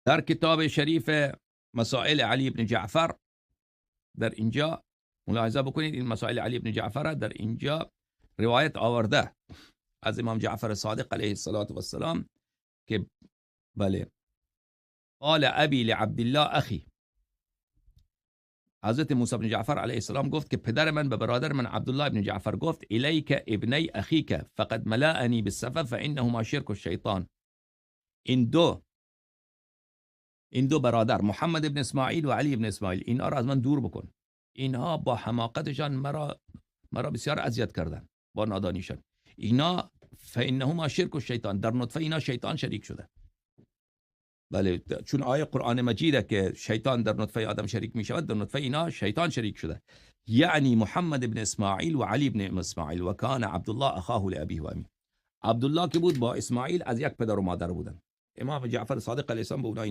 در کتاب شریف مسائل علی بن جعفر در اینجا ملاحظه بکنید، این مسائل علی بن جعفر در اینجا روایت آورده از امام جعفر صادق علیه السلام که بله قال ابی لعبدالله اخی، حضرت موسی بن جعفر علیه السلام گفت که پدر من به برادر من عبدالله بن جعفر گفت الیک ابنی اخیک فقد ملأنی بالسفه فانهما شرک الشیطان. این دو برادر محمد بن اسماعیل و علی بن اسماعیل، اینا را از من دور بکن، اینها با حماقتشان مرا بسیار اذیت کردن، با نادانیشان. اینا فانهما شرک الشیطان، در نطفه اینا شیطان شریک شده. بله، چون آیه قرآن مجیده که شیطان در نطفه آدم شریک می شود، در نطفه اینا شیطان شریک شده. یعنی محمد بن اسماعیل و علی بن اسماعیل و کان عبدالله اخاه لابیه و امیه. عبدالله که بود با اسماعیل از یک پدر و مادر بودن. امام جعفر صادق علیه السلام به اونها